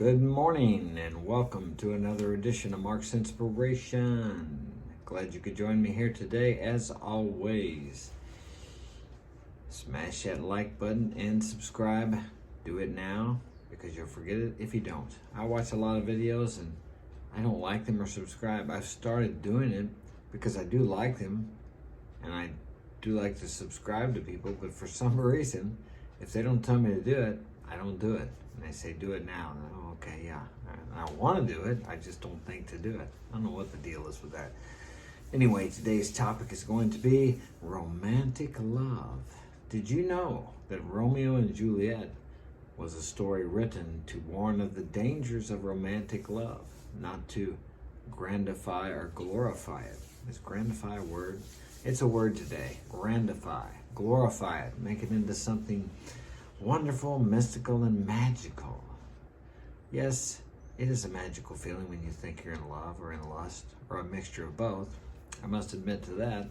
Good morning and welcome to another edition of Mark's Inspiration. Glad you could join me here today as always. Smash that like button and subscribe. Do it now because you'll forget it if you don't. I watch a lot of videos and I don't like them or subscribe. I've started doing it because I do like them and I do like to subscribe to people, but for some reason, if they don't tell me to do it, I don't do it. And they say, do it now. And okay, yeah. I want to do it. I just don't think to do it. I don't know what the deal is with that. Anyway, today's topic is going to be romantic love. Did you know that Romeo and Juliet was a story written to warn of the dangers of romantic love, not to grandify or glorify it? Is grandify a word? It's a word today. Grandify, glorify it, make it into something wonderful, mystical, and magical. Yes, it is a magical feeling when you think you're in love or in lust or a mixture of both. I must admit to that.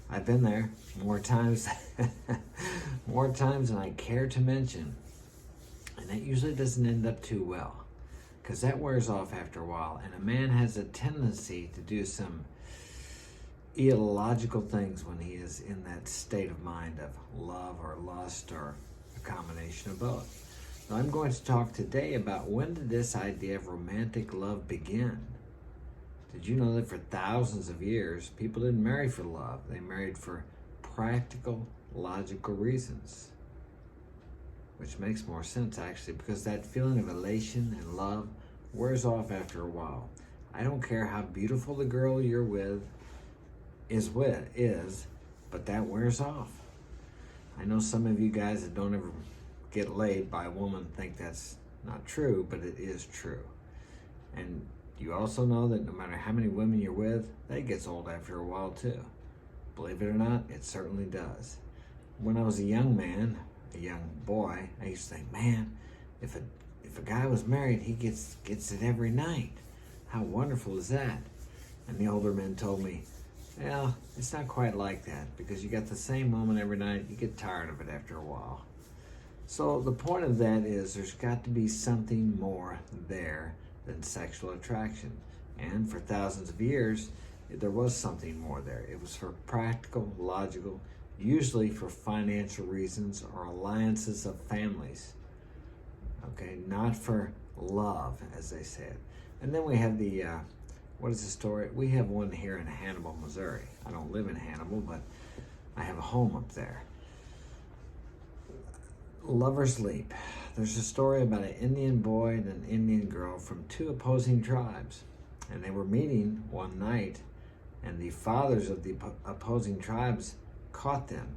I've been there more times, more times than I care to mention. And that usually doesn't end up too well because that wears off after a while. And a man has a tendency to do some illogical things when he is in that state of mind of love or lust or a combination of both. Now, I'm going to talk today about when did this idea of romantic love begin? Did you know that for thousands of years, people didn't marry for love? They married for practical, logical reasons. Which makes more sense, actually, because that feeling of elation and love wears off after a while. I don't care how beautiful the girl you're with is, but that wears off. I know some of you guys that don't ever get laid by a woman think that's not true, but it is true. And you also know that no matter how many women you're with, that gets old after a while too. Believe it or not, it certainly does. When I was a young man, a young boy, I used to think, man, if a guy was married, he gets it every night. How wonderful is that? And the older men told me, well, it's not quite like that because you got the same woman every night. You get tired of it after a while. So the point of that is there's got to be something more there than sexual attraction. And for thousands of years, there was something more there. It was for practical, logical, usually for financial reasons or alliances of families. Okay, not for love, as they said. And then we have the what is the story? We have one here in Hannibal, Missouri. I don't live in Hannibal, but I have a home up there. Lover's Leap. There's a story about an Indian boy and an Indian girl from two opposing tribes. And they were meeting one night, and the fathers of the opposing tribes caught them,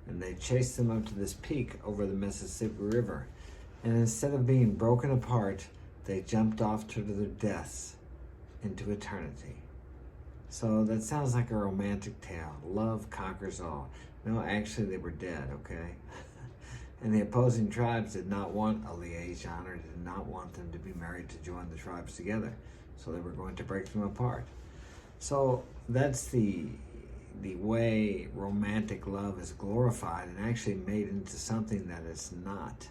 and they chased them up to this peak over the Mississippi River. And instead of being broken apart, they jumped off to their deaths into eternity. So that sounds like a romantic tale. Love conquers all. No, actually they were dead, okay? And the opposing tribes did not want a liaison or did not want them to be married to join the tribes together. So they were going to break them apart. So that's the way romantic love is glorified and actually made into something that it's not.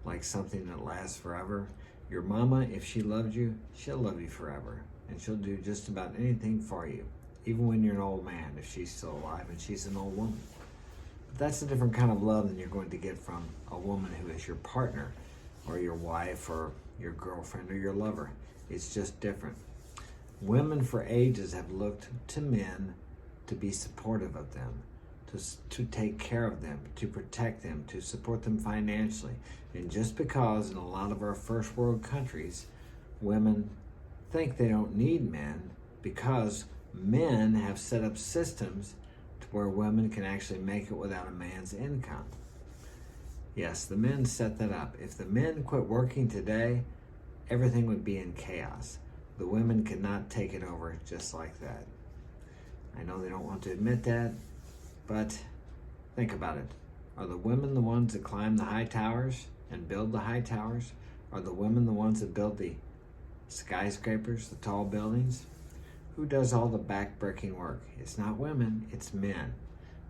Like something that lasts forever. Your mama, if she loved you, she'll love you forever. And she'll do just about anything for you. Even when you're an old man, if she's still alive and she's an old woman. But that's a different kind of love than you're going to get from a woman who is your partner or your wife or your girlfriend or your lover. It's just different. Women for ages have looked to men to be supportive of them, to take care of them, to protect them, to support them financially. And just because in a lot of our first world countries, women think they don't need men because men have set up systems to where women can actually make it without a man's income. Yes, the men set that up. If the men quit working today, everything would be in chaos. The women could not take it over just like that. I know they don't want to admit that, but think about it. Are the women the ones that climb the high towers and build the high towers? Are the women the ones that build the skyscrapers, the tall buildings? Who does all the back-breaking work? It's not women, it's men.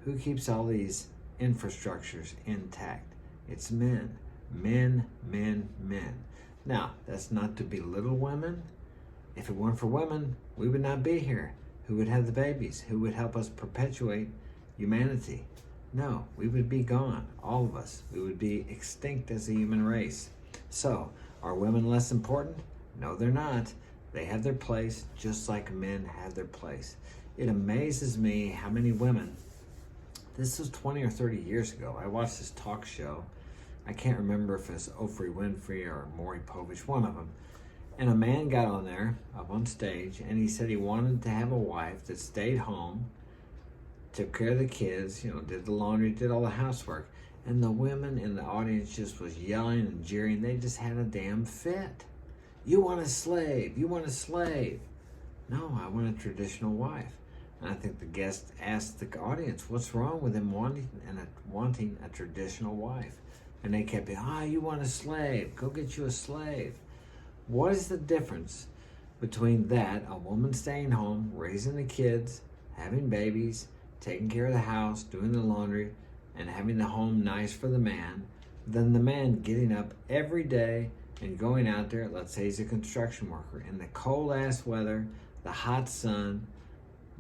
Who keeps all these infrastructures intact? It's men. Men, men, men. Now, that's not to belittle women. If it weren't for women, we would not be here. Who would have the babies? Who would help us perpetuate humanity? No, we would be gone, all of us. We would be extinct as a human race. So, are women less important? No, they're not. They have their place just like men have their place. It amazes me how many women, this was 20 or 30 years ago, I watched this talk show. I can't remember if it's Oprah Winfrey or Maury Povich, one of them. And a man got on there, up on stage, and he said he wanted to have a wife that stayed home, took care of the kids, did the laundry, did all the housework. And the women in the audience just was yelling and jeering. They just had a damn fit. You want a slave. You want a slave. No, I want a traditional wife. And I think the guest asked the audience, what's wrong with him wanting a traditional wife? And they kept being, you want a slave. Go get you a slave. What is the difference between that, a woman staying home, raising the kids, having babies, taking care of the house, doing the laundry, and having the home nice for the man, than the man getting up every day and going out there, let's say he's a construction worker, in the cold ass weather, the hot sun,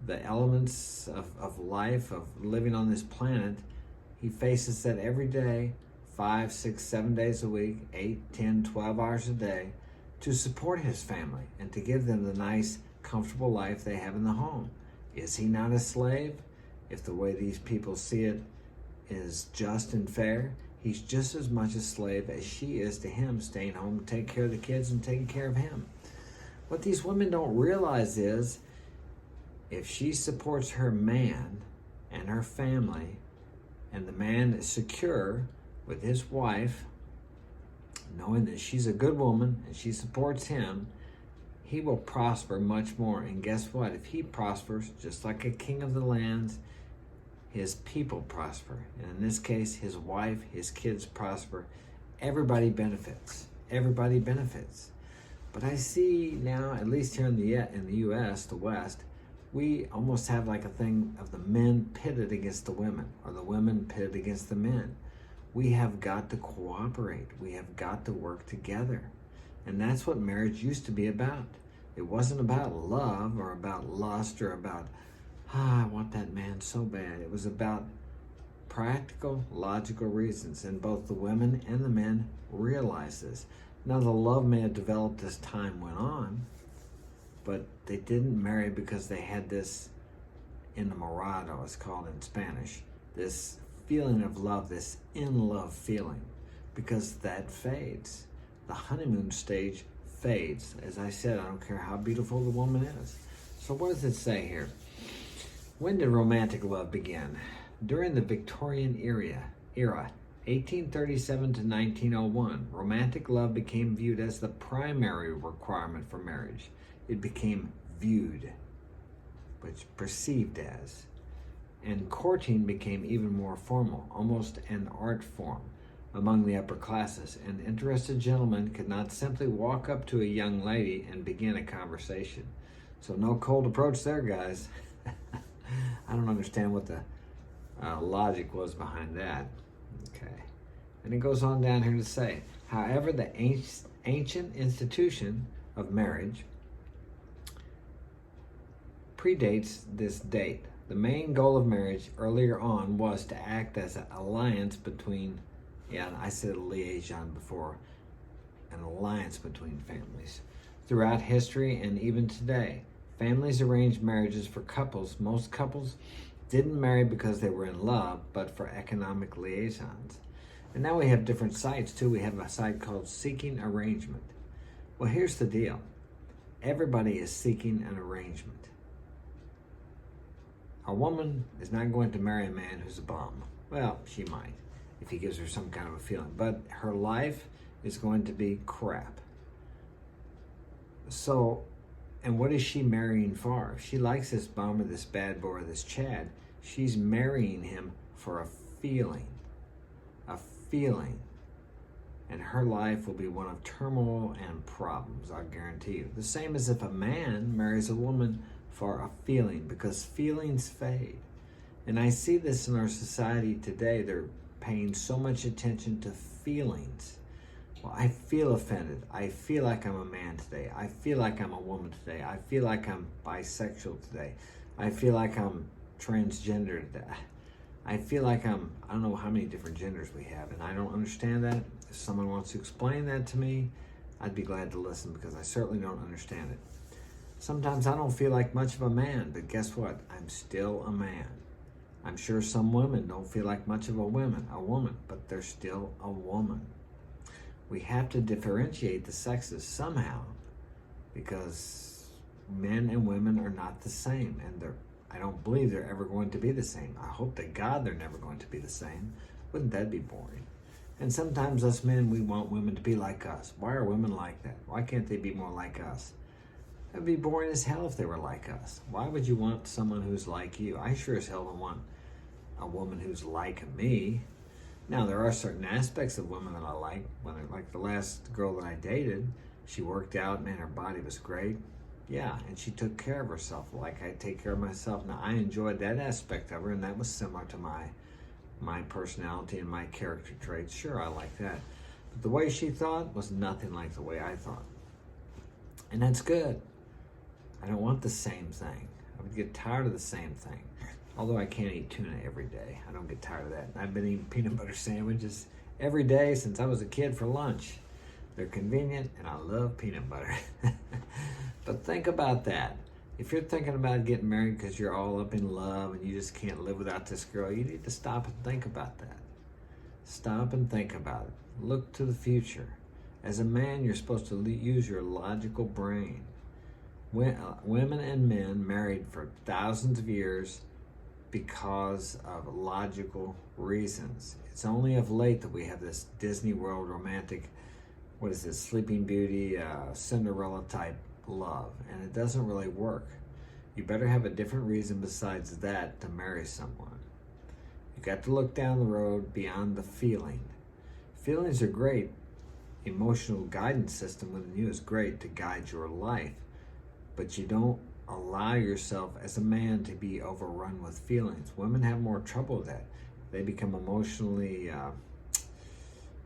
the elements of life, of living on this planet, he faces that every day, 5, 6, 7 days a week, 8, 10, 12 hours a day, to support his family and to give them the nice, comfortable life they have in the home. Is he not a slave? If the way these people see it is just and fair, he's just as much a slave as she is to him, staying home to take care of the kids and taking care of him. What these women don't realize is, if she supports her man and her family, and the man is secure with his wife, knowing that she's a good woman and she supports him, he will prosper much more. And guess what? If he prospers, just like a king of the lands, his people prosper. And in this case, his wife, his kids prosper. Everybody benefits. Everybody benefits. But I see now, at least here in the U.S., the West, we almost have like a thing of the men pitted against the women, or the women pitted against the men. We have got to cooperate. We have got to work together. And that's what marriage used to be about. It wasn't about love or about lust or about, I want that man so bad. It was about practical, logical reasons. And both the women and the men realized this. Now, the love may have developed as time went on, but they didn't marry because they had this enamorado, it's called in Spanish, this feeling of love, this in-love feeling, because that fades. The honeymoon stage fades. As I said, I don't care how beautiful the woman is. So what does it say here? When did romantic love begin? During the Victorian era, 1837 to 1901, romantic love became viewed as the primary requirement for marriage. It became viewed, but perceived as. And courting became even more formal, almost an art form among the upper classes. An interested gentleman could not simply walk up to a young lady and begin a conversation. So no cold approach there, guys. I don't understand what the logic was behind that. Okay. And it goes on down here to say, however, the ancient institution of marriage predates this date. The main goal of marriage earlier on was to act as an alliance between, I said liaison before, an alliance between families. Throughout history and even today, families arranged marriages for couples. Most couples didn't marry because they were in love, but for economic liaisons. And now we have different sites too. We have a site called Seeking Arrangement. Well, here's the deal. Everybody is seeking an arrangement. A woman is not going to marry a man who's a bum. Well, she might, if he gives her some kind of a feeling. But her life is going to be crap. So, and what is she marrying for? If she likes this bum or this bad boy or this Chad, she's marrying him for a feeling. A feeling. And her life will be one of turmoil and problems, I guarantee you. The same as if a man marries a woman for a feeling, because feelings fade. And I see this in our society today. They're paying so much attention to feelings. Well, I feel offended. I feel like I'm a man today. I feel like I'm a woman today. I feel like I'm bisexual today. I feel like I'm transgender today. I feel like I don't know how many different genders we have, and I don't understand that. If someone wants to explain that to me, I'd be glad to listen, because I certainly don't understand it. Sometimes I don't feel like much of a man, but guess what? I'm still a man. I'm sure some women don't feel like much of a woman, but they're still a woman. We have to differentiate the sexes somehow, because men and women are not the same, and I don't believe they're ever going to be the same. I hope to God they're never going to be the same. Wouldn't that be boring? And sometimes us men, we want women to be like us. Why are women like that? Why can't they be more like us? That'd be boring as hell if they were like us. Why would you want someone who's like you? I sure as hell don't want a woman who's like me. Now, there are certain aspects of women that I like. Like the last girl that I dated, she worked out, man, her body was great. Yeah, and she took care of herself like I take care of myself. Now, I enjoyed that aspect of her, and that was similar to my personality and my character traits. Sure, I like that. But the way she thought was nothing like the way I thought. And that's good. I don't want the same thing. I would get tired of the same thing. Although I can't eat tuna every day. I don't get tired of that. I've been eating peanut butter sandwiches every day since I was a kid for lunch. They're convenient, and I love peanut butter. But think about that. If you're thinking about getting married because you're all up in love and you just can't live without this girl, you need to stop and think about that. Stop and think about it. Look to the future. As a man, you're supposed to use your logical brain. Women and men married for thousands of years because of logical reasons. It's only of late that we have this Disney World romantic, what is this, Sleeping Beauty, Cinderella type love, and it doesn't really work. You better have a different reason besides that to marry someone. You got to look down the road beyond the feeling. Feelings are great. Emotional guidance system within you is great to guide your life, but you don't allow yourself as a man to be overrun with feelings. Women have more trouble with that. They become emotionally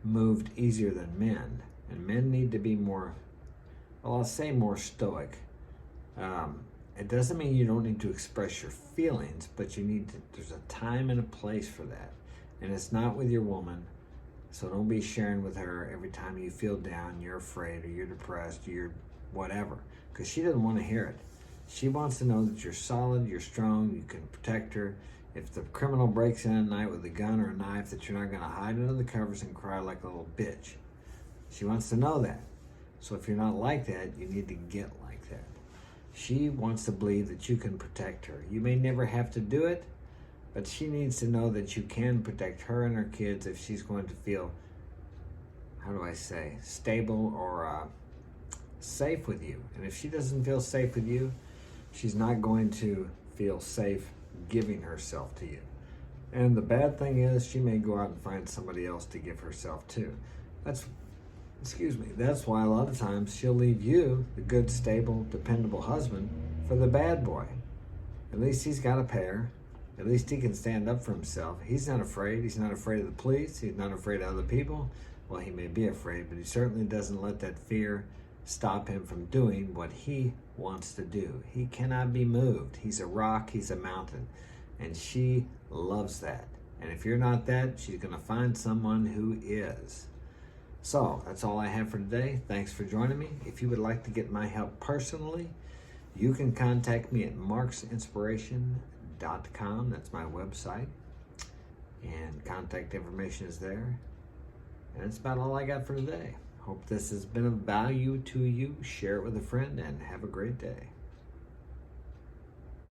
moved easier than men, and men need to be more, well, I'll say more stoic. It doesn't mean you don't need to express your feelings, but there's a time and a place for that. And it's not with your woman, so don't be sharing with her every time you feel down, you're afraid, or you're depressed, or you're whatever, because she doesn't want to hear it. She wants to know that you're solid, you're strong, you can protect her. If the criminal breaks in at night with a gun or a knife, that you're not going to hide under the covers and cry like a little bitch. She wants to know that. So if you're not like that, you need to get like that. She wants to believe that you can protect her. You may never have to do it, but she needs to know that you can protect her and her kids if she's going to feel, how do I say, stable or safe with you. And if she doesn't feel safe with you, she's not going to feel safe giving herself to you. And the bad thing is, she may go out and find somebody else to give herself to. That's why a lot of times she'll leave you, the good, stable, dependable husband, for the bad boy. At least he's got a pair. At least he can stand up for himself. He's not afraid. He's not afraid of the police. He's not afraid of other people. Well, he may be afraid, but he certainly doesn't let that fear stop him from doing what he wants to do. He cannot be moved. He's a rock. He's a mountain. And she loves that. And if you're not that, she's going to find someone who is. So that's all I have for today. Thanks for joining me. If you would like to get my help personally, you can contact me at marksinspiration.com. That's my website. And contact information is there. And that's about all I got for today. Hope this has been of value to you. Share it with a friend and have a great day.